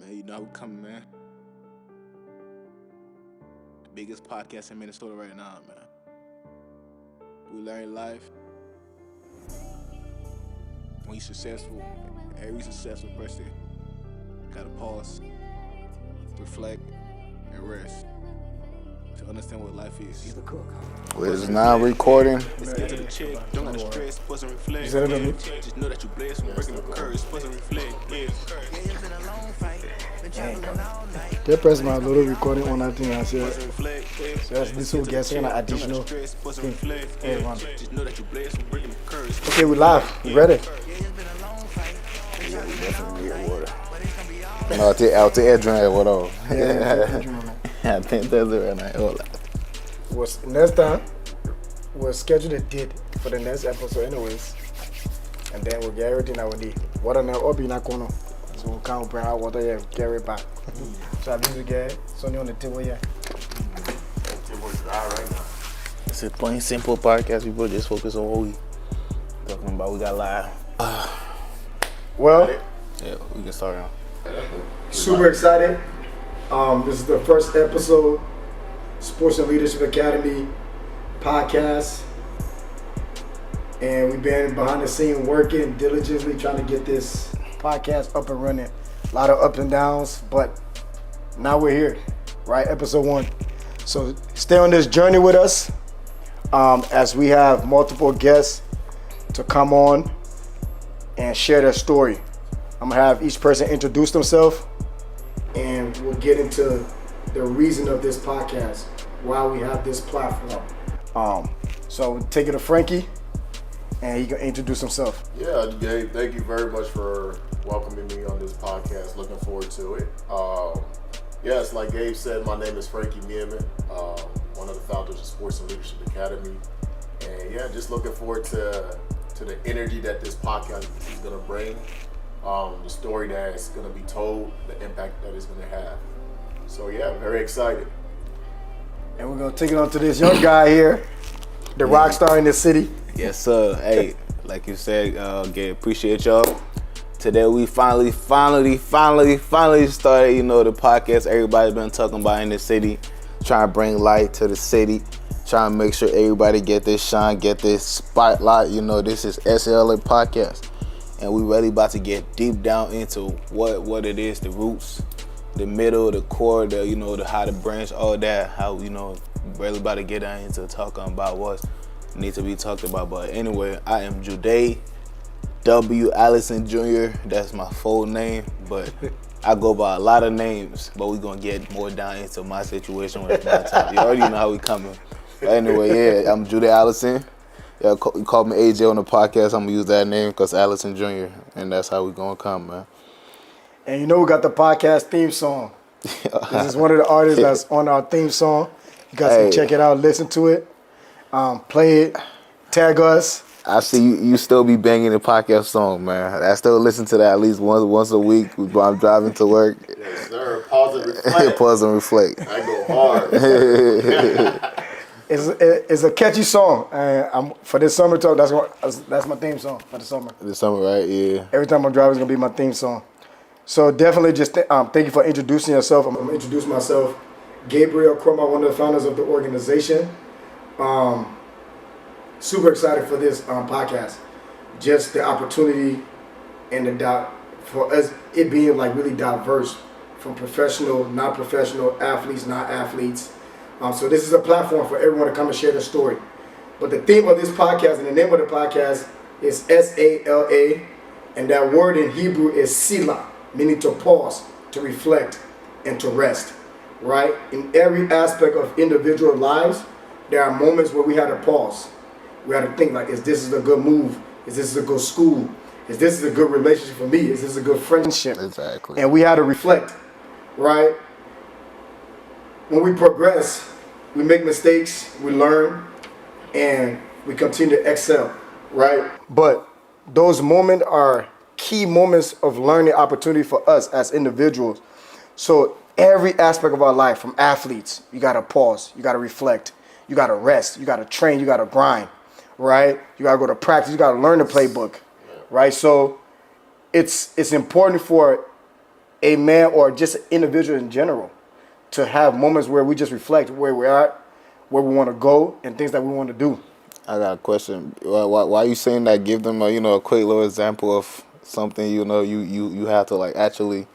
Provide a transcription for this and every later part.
Man, you know how we coming, man. The biggest podcast in Minnesota right now, man. We learn life. When you're successful, every successful person gotta pause, reflect, and rest to understand what life is. He's the cook. Well, it's now recording. Let's get to the check. Don't gotta stress, pause and reflect. Is that enough? Yeah. Just know that you blessed when breaking the curse, pause and reflect. Yeah. That person my little recording on that thing I said. Pause and reflect. Yeah. So that's this will get an additional thing. Hey, man. Just know that you blessed when breaking the curse. Okay, we live. We ready? Yeah, we definitely need water. No, out to Adrian, what up? Yeah, I think that's it right now. Hold on. was next time we'll schedule a date for the next episode anyways. And then we'll get everything that we need. Water now up in that corner. So we can't bring out water here, get it back. So at least we get something on the table here. Table's dry right now. It's a plain simple podcast. People just focus on what we talking about. We got live. Well, Yeah, we can start now. super excited. This is the first episode, Sports and Leadership Academy podcast. And we've been behind the scene working diligently trying to get this podcast up and running. A lot of ups and downs, but now we're here, right? Episode 1. So stay on this journey with us as we have multiple guests to come on and share their story. I'm gonna have each person introduce themselves and we'll get into the reason of this podcast, why we have this platform. So we'll take it to Frankie and he can introduce himself. Yeah, Gabe, thank you very much for welcoming me on this podcast. Looking forward to it. Yes, like Gabe said, my name is Frankie Miamen, one of the founders of Sports and Leadership Academy. And yeah, just looking forward to the energy that this podcast is going to bring, the story that is going to be told, the impact that it's going to have. So yeah, very excited. And we're gonna take it on to this young guy here, the rock star in this city. Yes, sir. Hey, like you said, Gabe, appreciate y'all. Today we finally started, the podcast everybody's been talking about in the city, trying to bring light to the city, trying to make sure everybody get this shine, get this spotlight. This is SALA Podcast, and we really about to get deep down into what it is, the roots, the middle, the core, the how to branch, all that, how, really about to get down into talking about what need to be talked about. But anyway, I am Jude W. Allison Jr. That's my full name, but I go by a lot of names, but we're going to get more down into my situation when it's my time. You already know how we coming. But anyway, yeah, I'm Jude Allison. Yeah, you call me AJ on the podcast. I'm going to use that name because Allison Jr., and that's how we going to come, man. And we got the podcast theme song. This is one of the artists that's on our theme song. You guys can check it out, listen to it, play it, tag us. I see you still be banging the podcast song, man. I still listen to that at least once a week while I'm driving to work. Yes, sir. Pause and reflect. Pause and reflect. I go hard. It's a catchy song. For this summer talk, that's my theme song for the summer. This summer, right? Yeah. Every time I'm driving, it's going to be my theme song. So definitely just thank you for introducing yourself. I'm going to introduce myself. Gabriel Kromah, one of the founders of the organization. Super excited for this podcast. Just the opportunity and for us, it being like really diverse from professional, non-professional, athletes, not athletes. So this is a platform for everyone to come and share their story. But the theme of this podcast and the name of the podcast is SALA, and that word in Hebrew is SALA, meaning to pause, to reflect, and to rest. Right? In every aspect of individual lives, there are moments where we had to pause. We had to think like, is this a good move? Is this a good school? Is this a good relationship for me? Is this a good friendship? Exactly. And we had to reflect, right? When we progress, we make mistakes, we learn, and we continue to excel, right? But those moments are key moments of learning opportunity for us as individuals. So every aspect of our life, from athletes, you got to pause, you got to reflect, you got to rest, you got to train, you got to grind, right? You got to go to practice, you got to learn the playbook, right? So it's important for a man or just an individual in general to have moments where we just reflect where we're at, where we want to go, and things that we want to do. I got a question. Why are you saying that? Give them a quick little example of something you have to like actually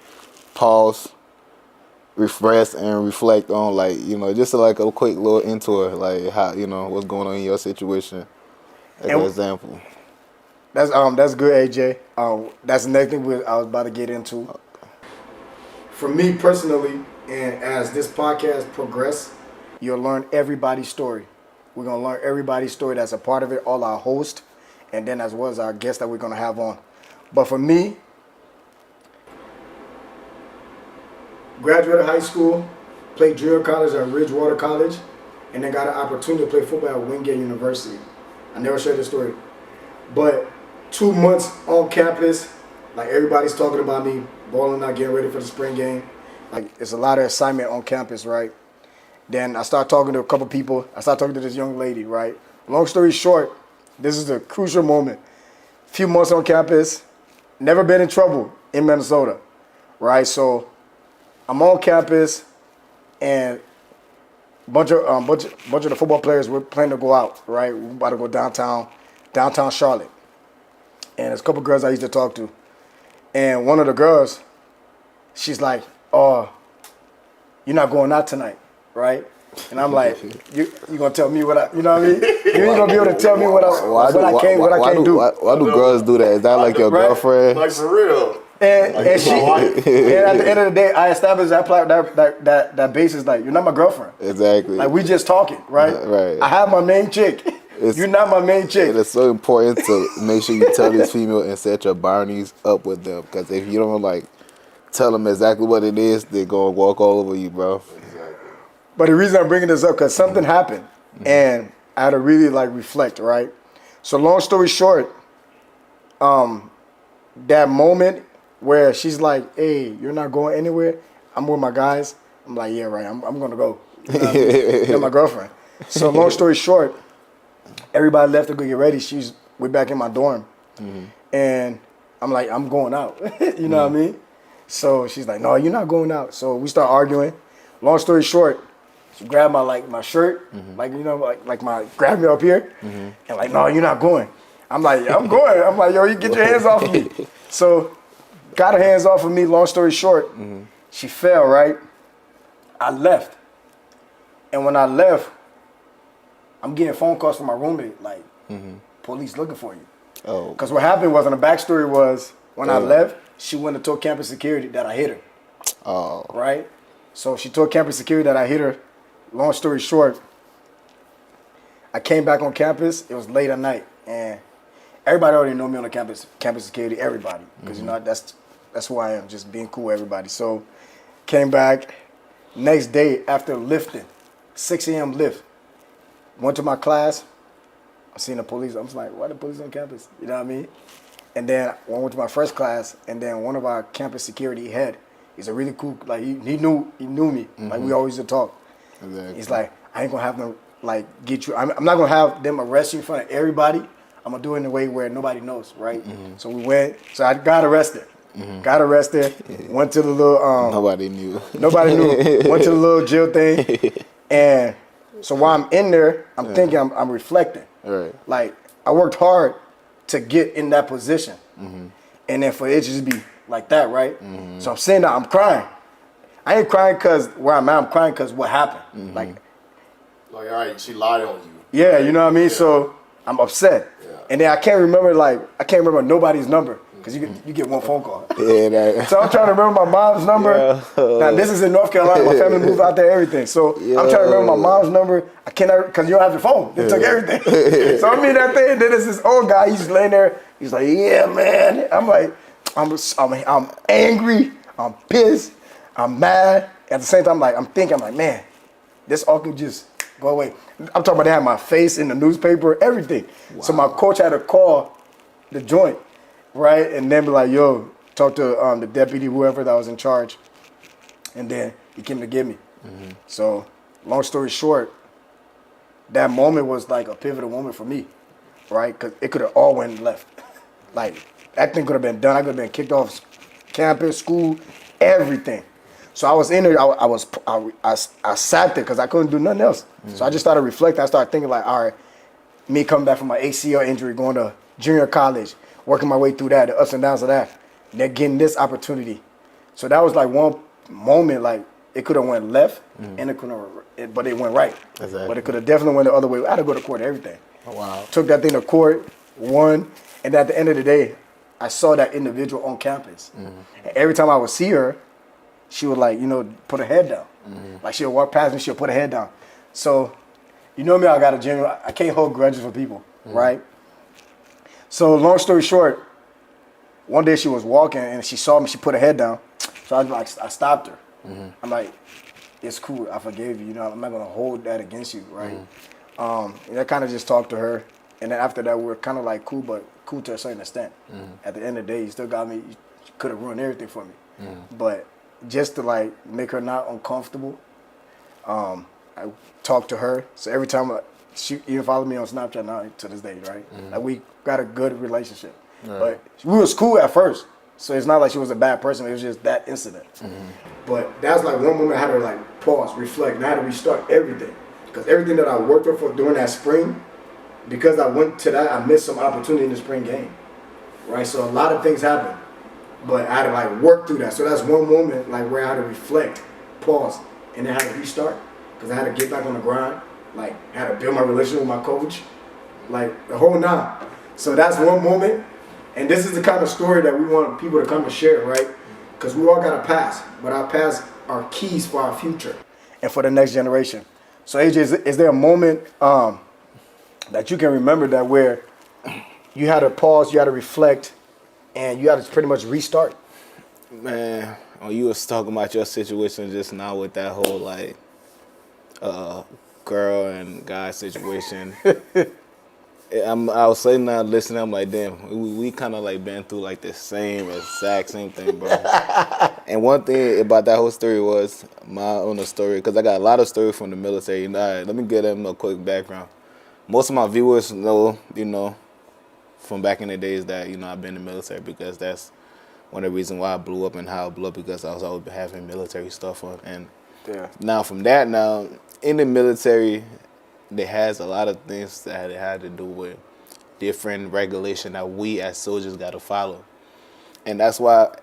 pause, refresh, and reflect on, like just like a quick little into it, like how what's going on in your situation. As an example. That's good, AJ. That's the next thing I was about to get into. For me personally, and as this podcast progresses, you'll learn everybody's story. We're gonna learn everybody's story that's a part of it, all our hosts, and then as well as our guests that we're gonna have on. But for me, graduated high school, played junior college at Ridgewater College, and then got an opportunity to play football at Wingate University. I never shared this story, but 2 months on campus, like everybody's talking about me, balling out, getting ready for the spring game. Like it's a lot of assignment on campus, right? Then I start talking to a couple people. I start talking to this young lady, right? Long story short, this is a crucial moment. Few months on campus, never been in trouble in Minnesota, right? So I'm on campus, and bunch of the football players were planning to go out, right? We're about to go downtown Charlotte. And there's a couple girls I used to talk to. And one of the girls, she's like, "Oh, you're not going out tonight, right?" And I'm like, you gonna tell me what I, you know what I mean? You ain't gonna be able to tell me what I can't do. Why do girls do that? Is that like your girlfriend? Like for real. And at the end of the day, I established that basis, like, you're not my girlfriend. Exactly. Like, we just talking, right? Right. I have my main chick. You're not my main chick. It is so important to make sure you tell this female and set your boundaries up with them. Because if you don't, like, tell them exactly what it is, they're going to walk all over you, bro. Exactly. But the reason I'm bringing this up, because something happened. And I had to really, like, reflect, right? So long story short, that moment where she's like, "Hey, you're not going anywhere. I'm with my guys." I'm like, "Yeah, right. I'm going to go." You know what I mean? You're my girlfriend. So long story short, everybody left to go get ready. We're back in my dorm. And I'm like, "I'm going out." You know what I mean? So she's like, "No, you're not going out." So we start arguing. Long story short, she grabbed my shirt, grab me up here, and like, "No, you're not going." I'm like, "I'm going." I'm like, "Yo, you get your hands off of me." So got her hands off of me. Long story short, she fell, right? I left. And when I left, I'm getting phone calls from my roommate, like, "Police looking for you." Oh. Because what happened was, and the backstory was, when I left, she went and told campus security that I hit her. Oh. Right? So she told campus security that I hit her. Long story short, I came back on campus. It was late at night. And everybody already know me on the campus security, everybody. Because, that's who I am, just being cool with everybody. So came back next day after lifting, 6 a.m. lift. Went to my class. I seen the police. I was like, "Why the police on campus?" You know what I mean? And then I went to my first class, and then one of our campus security head, he's a really cool, like, he knew me. Like, we always used to talk. Exactly. He's like, "I ain't gonna have them, like, get you. I'm not gonna have them arrest you in front of everybody. I'm gonna do it in a way where nobody knows, right?" So we went. So I got arrested. Got arrested. Went to the little. Nobody knew. Nobody knew. Went to the little jail thing, and so while I'm in there, I'm thinking, I'm reflecting. Right. Like, I worked hard to get in that position, and then for it to just be like that, right? So I'm sitting there, I'm crying. I ain't crying because where I'm at. I'm crying because what happened. Like, all right, she lied on you. Yeah, you know what I mean? Yeah. So I'm upset. Yeah. And then I can't remember nobody's number because you get one phone call. Yeah. So I'm trying to remember my mom's number. Yeah. Now, this is in North Carolina. My family moved out there, everything. So I'm trying to remember my mom's number. I cannot, because you don't have your phone. They took everything. So I'm in that thing, and then there's this old guy. He's laying there. He's like, "Yeah, man." I'm like, I'm angry. I'm pissed. I'm mad. At the same time, I'm thinking, man, this all could just go away. I'm talking about they had my face in the newspaper, everything. Wow. So my coach had to call the joint, right? And then be like, "Yo, talk to the deputy, whoever that was in charge." And then he came to get me. So long story short, that moment was like a pivotal moment for me, right? Because it could have all went left. Like, that thing could have been done. I could have been kicked off campus, school, everything. So I was in there. I sat there because I couldn't do nothing else. So I just started reflecting. I started thinking like, all right, me coming back from my ACL injury, going to junior college, working my way through that, the ups and downs of that, and then getting this opportunity. So that was like one moment, like it could have went left, and it could have, but it went right. Exactly. But it could have definitely went the other way. I had to go to court, everything. Oh, wow. Took that thing to court, won, and at the end of the day, I saw that individual on campus. And every time I would see her, she would like, put her head down. Like she'll walk past me, she'll put her head down. So, you know me, I got a genuine, I can't hold grudges for people, right? So long story short, one day she was walking and she saw me, she put her head down. So I stopped her. I'm like, it's cool, I forgave you, I'm not gonna hold that against you, right? And I kind of just talked to her. And then after that, we were kind of like cool, but cool to a certain extent. At the end of the day, you still got me, you could have ruined everything for me. But just to like make her not uncomfortable, I talked to her. So every time she even follow me on Snapchat now to this day, right? Like we got a good relationship. But we was cool at first. So it's not like she was a bad person. It was just that incident. But that was like one moment I had to like pause, reflect, and I had to restart everything. Because everything that I worked for during that spring, because I went to that, I missed some opportunity in the spring game. Right? So a lot of things happened. But I had to like work through that. So that's one moment like where I had to reflect, pause, and then I had to restart. Because I had to get back on the grind. Like I had to build my relationship with my coach. Like the whole nine. So that's one moment. And this is the kind of story that we want people to come and share, right? Because we all got a past. But our past are keys for our future and for the next generation. So AJ, is there a moment that you can remember that where you had to pause, you had to reflect, and you had to pretty much restart? Man, when you was talking about your situation just now with that whole like girl and guy situation, I was sitting there listening. I'm like, damn, we kind of like been through like the exact same thing, bro. And one thing about that whole story was my own story, because I got a lot of stories from the military. All right, let me give them a quick background. Most of my viewers know, from back in the days that, I've been in the military, because that's one of the reasons why I blew up and how I blew up, because I was always having military stuff on. And now from that, in the military, there has a lot of things that it had to do with different regulation that we as soldiers got to follow. And that's why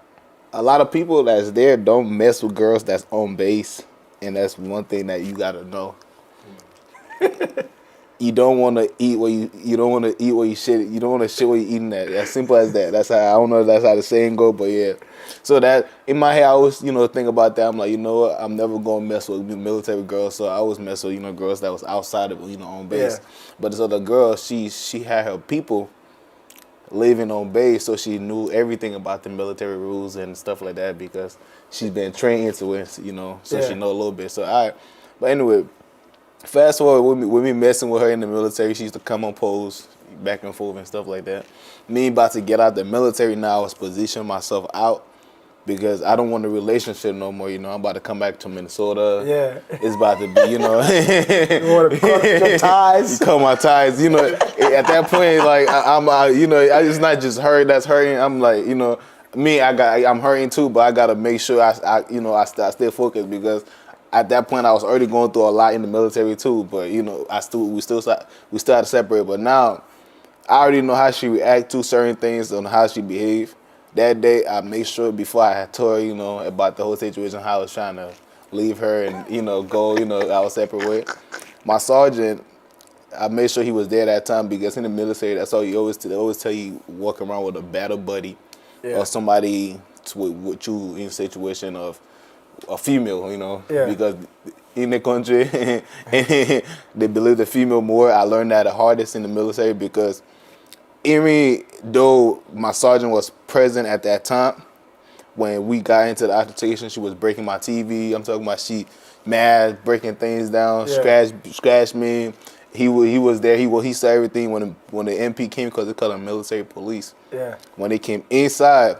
a lot of people that's there don't mess with girls that's on base. And that's one thing that you got to know. You don't want to eat what you don't want to eat what you shit. You don't want to shit what you eating at. As simple as that. That's how, I don't know if that's how the saying go, but yeah. So that in my head, I always think about that. I'm like, what? I'm never gonna mess with military girls. So I always mess with girls that was outside of on base. Yeah. But this other girl, she had her people living on base, so she knew everything about the military rules and stuff like that, because she's been trained into it. So she know a little bit. So but anyway. Fast forward with me messing with her in the military, she used to come on posts back and forth and stuff like that. Me about to get out the military now, I was positioning myself out because I don't want a relationship no more. I'm about to come back to Minnesota. Yeah. It's about to be, You want to cut your ties. Cut my ties. At that point, like, it's not just her that's hurting. I'm like, I'm hurting too, but I got to make sure I stay focused, because at that point, I was already going through a lot in the military too, but we still had to separate. But now, I already know how she react to certain things and how she behave. That day, I made sure before I had told her, about the whole situation, how I was trying to leave her and go, I was separate with. My sergeant, I made sure he was there that time, because in the military, that's all they always tell you, walk around with a battle buddy or somebody with you in a situation of a female, because in the country, they believe the female more. I learned that the hardest in the military, because even though my sergeant was present at that time, when we got into the altercation, she was breaking my TV. I'm talking about she mad, breaking things down, scratched me. He was there. He saw everything when the MP came, because they call them military police. Yeah. When they came inside,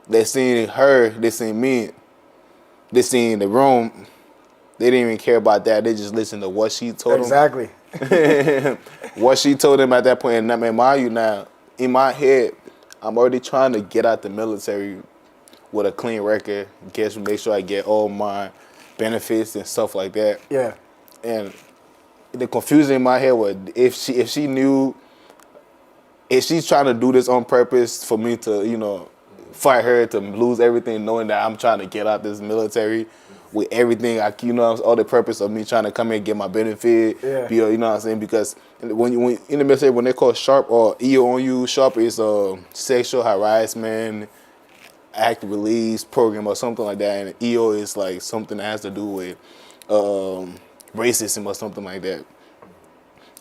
they seen her, they seen me. They seen the room. They didn't even care about that. They just listened to what she told them. Exactly. What she told them at that point. And mind you now, in my head, I'm already trying to get out the military with a clean record, make sure I get all my benefits and stuff like that. Yeah. And the confusion in my head was if she's trying to do this on purpose for me to, you know, fight her to lose everything, knowing that I'm trying to get out this military with everything, all the purpose of me trying to come here and get my benefit, you know what I'm saying? Because when in the military, when they call SHARP or EO on you, SHARP is sexual harassment, active release program or something like that, and EO is like something that has to do with racism or something like that.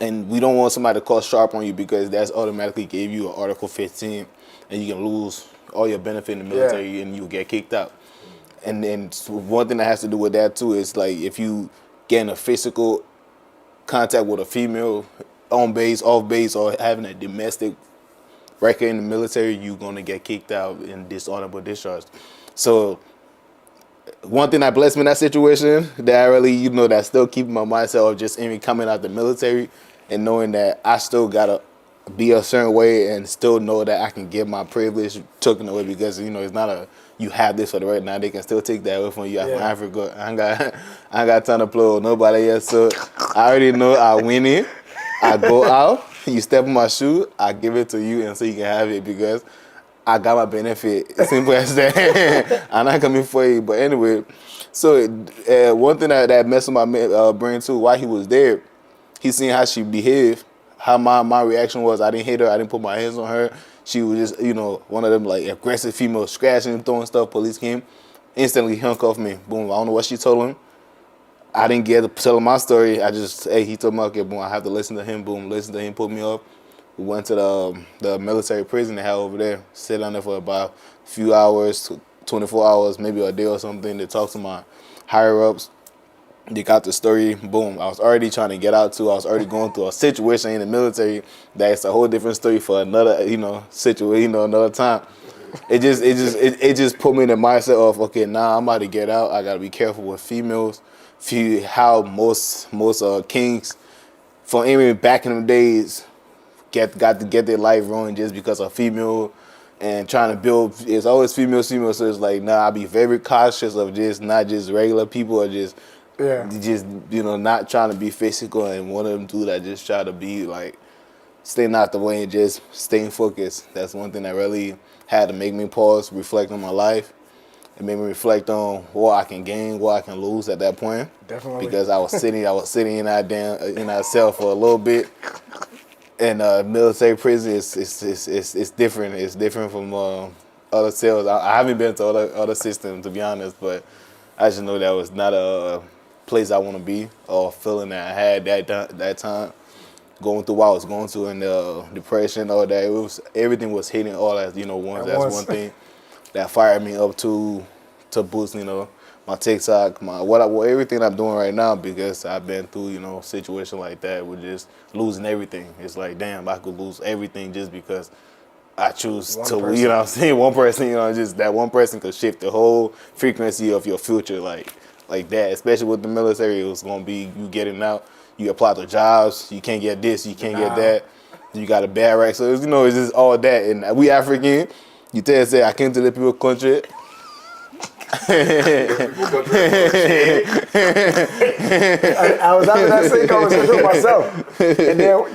And we don't want somebody to call SHARP on you because that's automatically gave you an Article 15 and you can lose all your benefit in the military and you get kicked out. And then one thing that has to do with that too is like if you get in a physical contact with a female on base, off base, or having a domestic record in the military, you're gonna get kicked out and dishonorable discharge. So one thing that blessed me in that situation that I really, that still keeping my mindset of just even coming out the military and knowing that I still gotta be a certain way and still know that I can get my privilege taken away because, it's not a, you have this for the right now. They can still take that away from you. I'm from Africa. I ain't got time to play with nobody else. So I already know I win it. I go out, you step in my shoe, I give it to you and so you can have it because I got my benefit. Simple as that. I'm not coming for you. But anyway, so one thing that messed with my brain too, while he was there, he seen how she behaved, how my reaction was. I didn't hit her. I didn't put my hands on her. She was just, one of them like aggressive females, scratching and throwing stuff. Police came, instantly handcuffed me. Boom. I don't know what she told him. I didn't get to tell him my story. He told me, okay, boom, I have to listen to him. Boom, listen to him, put me up. We went to the military prison they had over there, sit down there for about a few hours, 24 hours, maybe a day or something, to talk to my higher-ups. They got the story, boom. I was already trying to get out too. I was already going through a situation in the military that's a whole different story for another, situation, another time. It just put me in the mindset of, okay, now I'm about to get out. I got to be careful with females. How most kings from even back in the days got to get their life ruined just because of female and trying to build. It's always female. So it's like, I be very cautious of just not just regular people or just not trying to be physical and one of them dudes that just try to be like staying out the way and just staying focused. That's one thing that really had to make me pause, reflect on my life. It made me reflect on what I can gain, what I can lose at that point. Definitely. Because I was sitting in that cell for a little bit. And military prison is different. It's different from other cells. I haven't been to other systems, to be honest, but I just know that was not a place I want to be or feeling that I had that time. Going through what I was going through and depression, all that. Everything was hitting all at once. That's one thing that fired me up to boost, my TikTok, everything I'm doing right now because I've been through, a situation like that with just losing everything. It's like, damn, I could lose everything just because I choose one person. One person, just that one person could shift the whole frequency of your future like that. Especially with the military, it was gonna be you getting out, you apply to jobs, you can't get this, you can't get that, you got a bad rack. So it's just all that. And we African, you tell us, I came to the people country. I was having that same conversation with myself. And then,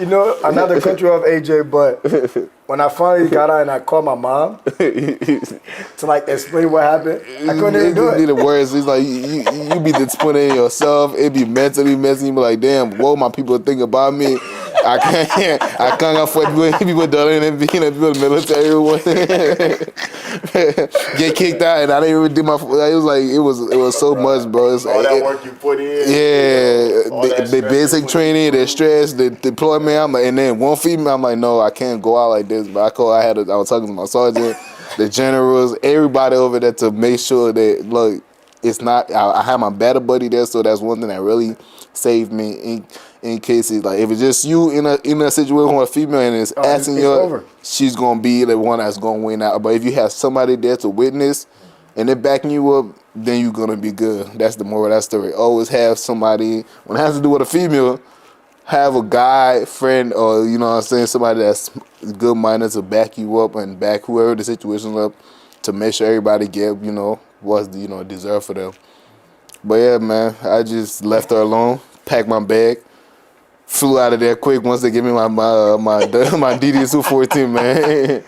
another country of AJ, but when I finally got out and I called my mom to explain what happened, I couldn't even do it. You need the words. It's like you be disappointed in yourself. It be mentally messing. You be like, damn, what my people think about me? I can't afford people dying and being in the military. Get kicked out and I didn't even do my. It was so much, bro. All that work you put in. Yeah, the basic training, the stress, the deployment. And then one female, I'm like, no, I can't go out like this. But I was talking to my sergeant, the generals, everybody over there to make sure that look, it's not. I have my battle buddy there, so that's one thing that really saved me in cases like if it's just you in a situation with a female and it's asking you, she's gonna be the one that's gonna win out. But if you have somebody there to witness and they're backing you up, then you're gonna be good. That's the moral of that story. Always have somebody when it has to do with a female, have a guy, friend, or somebody that's good minded to back you up and back whoever the situation's up. to make sure everybody get, what's, deserved for them. But yeah, man, I just left her alone, packed my bag, flew out of there quick once they give me my DD214, man.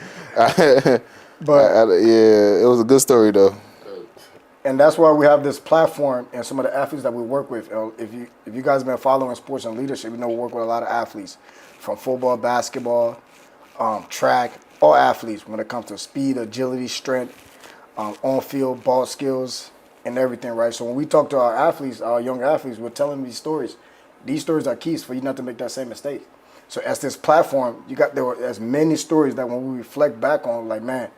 Yeah, it was a good story though. And that's why we have this platform and some of the athletes that we work with. If you guys have been following sports and leadership, you know we work with a lot of athletes, from football, basketball, track, all athletes when it comes to speed, agility, strength, on-field, ball skills, and everything, right? So when we talk to our athletes, our young athletes, we're telling them these stories. These stories are keys for you not to make that same mistake. So as this platform, there were as many stories that when we reflect back on, like, man,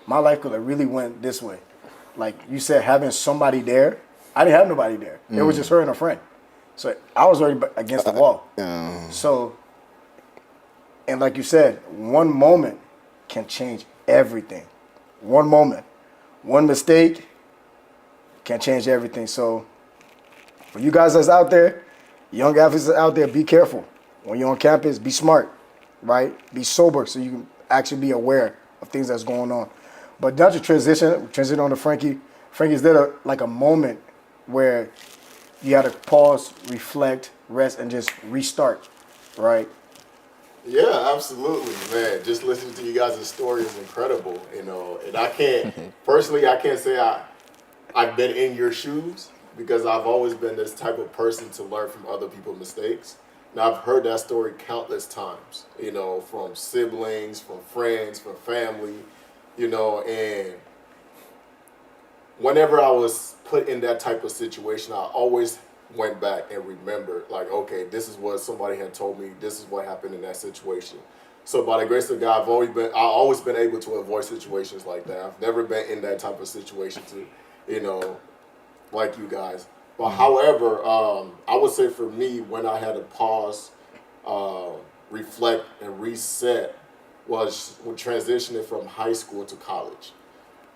my life could have really went this way. Like you said, having somebody there, I didn't have nobody there. It was just her and a friend. So I was already against the wall. So, and like you said, one moment can change everything. One moment. One mistake can change everything. So for you guys that's out there, young athletes that's out there, be careful. When you're on campus, be smart, right? Be sober so you can actually be aware of things that's going on. But now to transition on to Frankie. Frankie, is there a moment where you had to pause, reflect, rest, and just restart, right? Yeah, absolutely, man. Just listening to you guys' story is incredible, And I can't say I've been in your shoes because I've always been this type of person to learn from other people's mistakes. Now, I've heard that story countless times, from siblings, from friends, from family. And whenever I was put in that type of situation, I always went back and remembered, like, okay, this is what somebody had told me. This is what happened in that situation. So by the grace of God, I've always been able to avoid situations like that. I've never been in that type of situation like you guys. But however, I would say for me, when I had to pause, reflect, and reset, was transitioning from high school to college,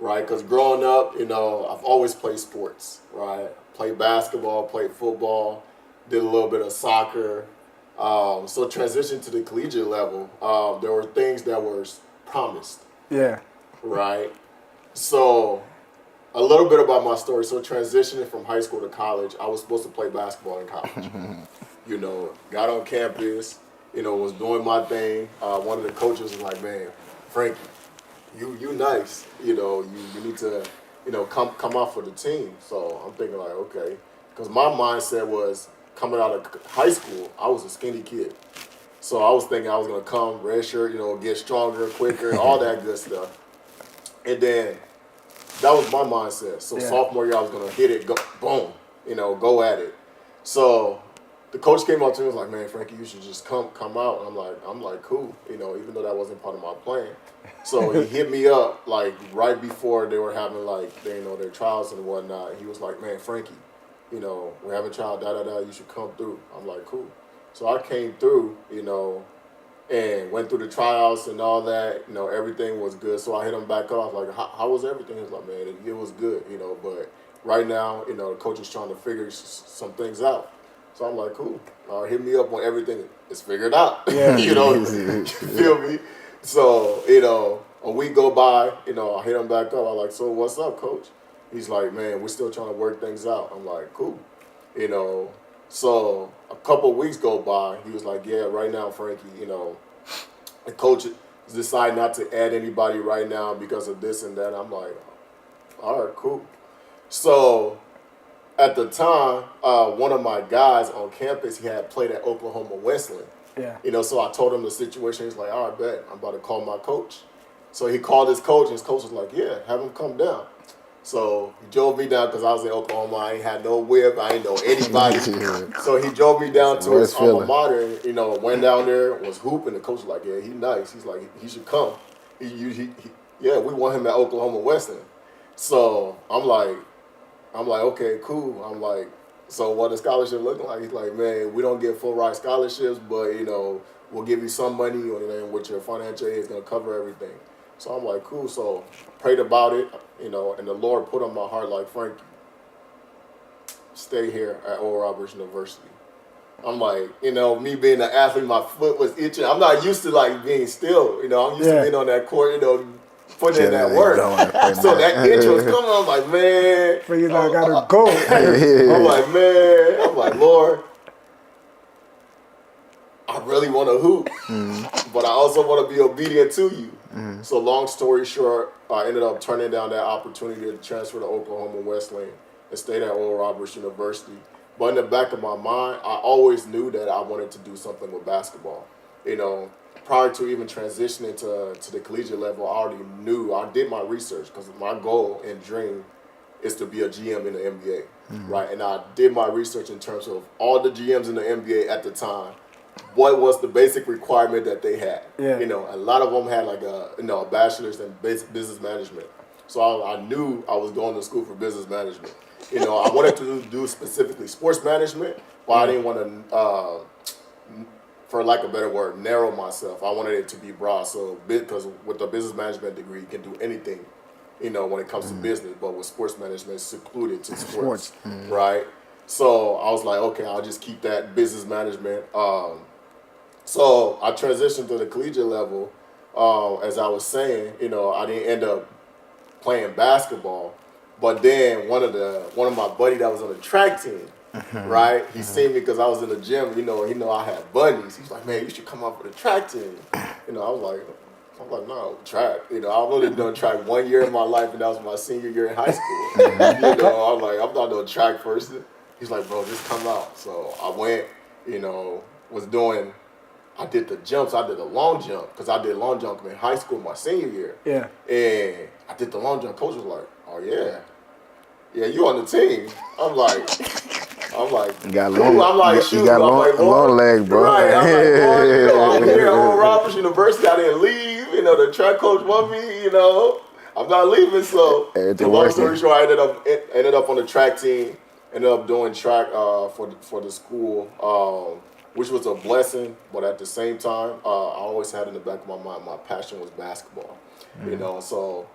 right? Because growing up, I've always played sports, right? Played basketball, played football, did a little bit of soccer. So transition to the collegiate level, there were things that were promised. Yeah. Right? So a little bit about my story. So transitioning from high school to college, I was supposed to play basketball in college. Got on campus, was doing my thing. One of the coaches was like, man, Frankie, you nice. You need to, come out for the team. So I'm thinking like, okay. Because my mindset was coming out of high school, I was a skinny kid. So I was thinking I was going to come, red shirt, get stronger, quicker, all that good stuff. And then that was my mindset. So sophomore year, I was going to hit it, go, boom, go at it. So the coach came up to me and was like, man, Frankie, you should just come out. And I'm like, cool, even though that wasn't part of my plan. So he hit me up, like, right before they were having, their trials and whatnot. He was like, man, Frankie, we're having a trial, you should come through. I'm like, cool. So I came through, and went through the tryouts and all that. Everything was good. So I hit him back off, like, how was everything? He was like, man, it was good, but right now, the coach is trying to figure some things out. So I'm like, cool. Hit me up when everything is figured out. Yeah. You feel me? So, a week go by, I hit him back up. I'm like, so what's up, coach? He's like, man, we're still trying to work things out. I'm like, cool. So a couple weeks go by. He was like, yeah, right now, Frankie, the coach decided not to add anybody right now because of this and that. I'm like, all right, cool. So at the time, one of my guys on campus, he had played at Oklahoma Wesleyan. Yeah. So I told him the situation. He's like, all right, bet. I'm about to call my coach. So he called his coach, and his coach was like, yeah, have him come down. So he drove me down because I was in Oklahoma. I ain't had no whip. I ain't know anybody. So he drove me down to his alma mater. And, went down there, was hooping. The coach was like, yeah, he nice. He's like, he should come. Yeah, we want him at Oklahoma Wesleyan. So I'm like, okay, cool. I'm like, so what the scholarship looking like? He's like, man, we don't get full ride scholarships, but, we'll give you some money, and with your financial aid is going to cover everything. So I'm like, cool. So prayed about it, and the Lord put on my heart, like, Frankie, stay here at Oral Roberts University. I'm like, me being an athlete, my foot was itching. I'm not used to, being still, I'm used to being on that court, putting in that work. So that itch was coming. I'm like, man. Figured I gotta go. I'm like, man. I'm like, Lord, I really want to hoop, but I also want to be obedient to you. So long story short, I ended up turning down that opportunity to transfer to Oklahoma Wesleyan and stayed at Oral Roberts University. But in the back of my mind, I always knew that I wanted to do something with basketball. You know, prior to even transitioning to the collegiate level, I already knew, I did my research because my goal and dream is to be a GM in the NBA, right? And I did my research in terms of all the GMs in the NBA at the time. What was the basic requirement that they had? Yeah. You know, a lot of them had like a bachelor's in business management. So I knew I was going to school for business management. You know, I wanted to do specifically sports management, but I didn't want to, for lack of a better word, narrow myself. I wanted it to be broad. So because with a business management degree, you can do anything, you know, when it comes to business. But with sports management, it's secluded to sports. Right? So I was like, okay, I'll just keep that business management. So I transitioned to the collegiate level. As I was saying, you know, I didn't end up playing basketball, but then one of my buddy that was on the track team, right? He seen me because I was in the gym. You know, I had buddies. He's like, man, you should come out for the track team. You know, I was like, no, track. You know, I've only done track 1 year in my life, and that was my senior year in high school. You know, I'm like, I'm not no track person. He's like, bro, just come out. So I went, you know, I did the jumps. I did a long jump because I did long jump in high school my senior year. Yeah. And I did the long jump. Coach was like, oh, yeah. Yeah, you on the team. I'm like, you got long legs, bro. Right. I'm like, Lord, you know, I'm here at Oral Roberts University. I didn't leave. You know, the track coach want me, you know. I'm not leaving. So long story short, I ended up on the track team. Ended up doing track for the school, which was a blessing. But at the same time, I always had in the back of my mind, my passion was basketball. You know, so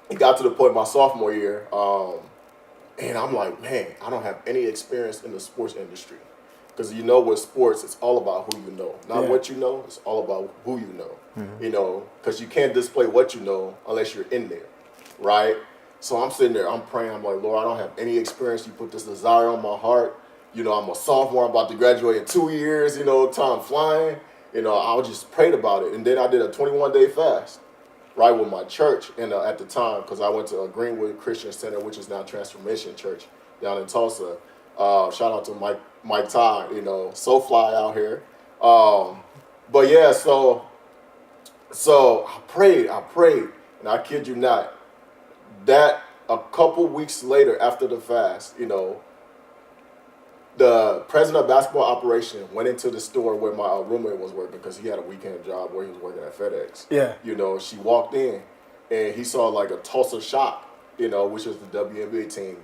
it got to the point my sophomore year, and I'm like, man, I don't have any experience in the sports industry. Because you know with sports, it's all about who you know. Not what you know, it's all about who you know. You know, because you can't display what you know unless you're in there, right? So I'm sitting there, I'm praying, I'm like, Lord, I don't have any experience. You put this desire on my heart. You know, I'm a sophomore, I'm about to graduate in 2 years, you know, time flying. You know, I just prayed about it. And then I did a 21-day fast, right, with my church and at the time, because I went to Greenwood Christian Center, which is now Transformation Church down in Tulsa. Shout out to Mike Todd, you know, so fly out here. But yeah, so I prayed, and I kid you not, that a couple weeks later after the fast, you know, the president of basketball operation went into the store where my roommate was working because he had a weekend job where he was working at FedEx. Yeah. You know, she walked in and he saw like a Tulsa Shock, you know, which was the WNBA team.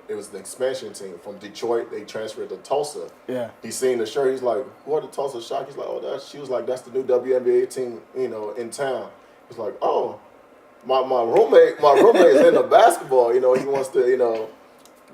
It was the expansion team from Detroit. They transferred to Tulsa. Yeah. He seen the shirt. He's like, who are the Tulsa Shock? He's like, oh, she was like, that's the new WNBA team, you know, in town. He's like, oh. My roommate is into basketball. You know, he wants to, you know,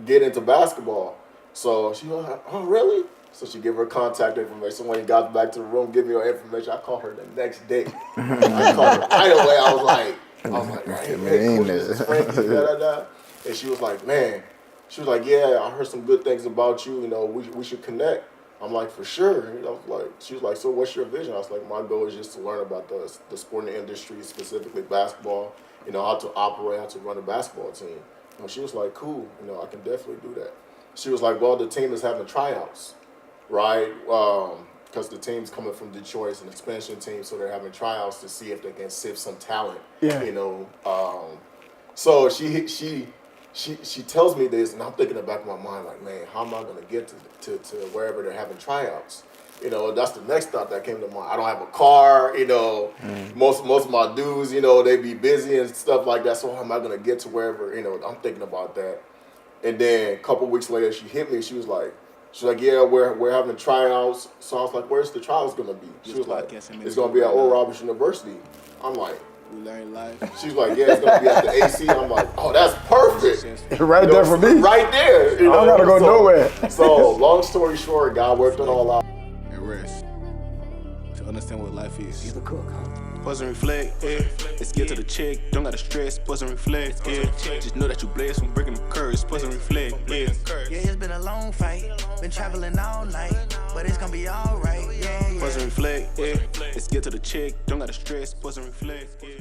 get into basketball. So she was like, oh, really? So she gave her contact information. When he got back to the room, give me her information. I called her the next day. I called her right away. I was like, right, hey, coach, this is Frankie, da. And she was like, man. She was like, yeah, I heard some good things about you. You know, we should connect. I'm like, for sure. You know, like, she was like, so what's your vision? I was like, my goal is just to learn about the sporting industry, specifically basketball, you know, how to operate, how to run a basketball team. You know, she was like, cool, you know, I can definitely do that. She was like, well, the team is having tryouts, right? Because the team's coming from Detroit, it's an expansion team, so they're having tryouts to see if they can sift some talent, you know. So she tells me this, and I'm thinking in the back of my mind, like, man, how am I going to get to wherever they're having tryouts? You know, that's the next thought that came to mind. I don't have a car, you know. Most of my dudes, you know, they be busy and stuff like that. So how am I going to get to wherever, you know, I'm thinking about that. And then a couple weeks later, she hit me. She was like, yeah, we're having tryouts. So I was like, where's the trials going to be? She was like, it's going to be at Oral Roberts University. I'm like, we learn life. She's like, yeah, it's going to be at the AC. I'm like, oh, that's perfect. Right, you know, there for me. Right there. You know? I don't got to go nowhere. So long story short, God worked it all out. And rest. To understand what life is. He's the cook, huh? Pause and reflect, yeah. Let's get to the check, don't gotta stress, pause and reflect, yeah. Just know that you blessed from breaking the curse, pause and reflect, yeah. Yeah, it's been a long fight, been traveling all night, but it's gonna be alright, yeah, yeah. Pause and reflect, yeah. Let's get to the check, don't gotta stress, pause and reflect, yeah.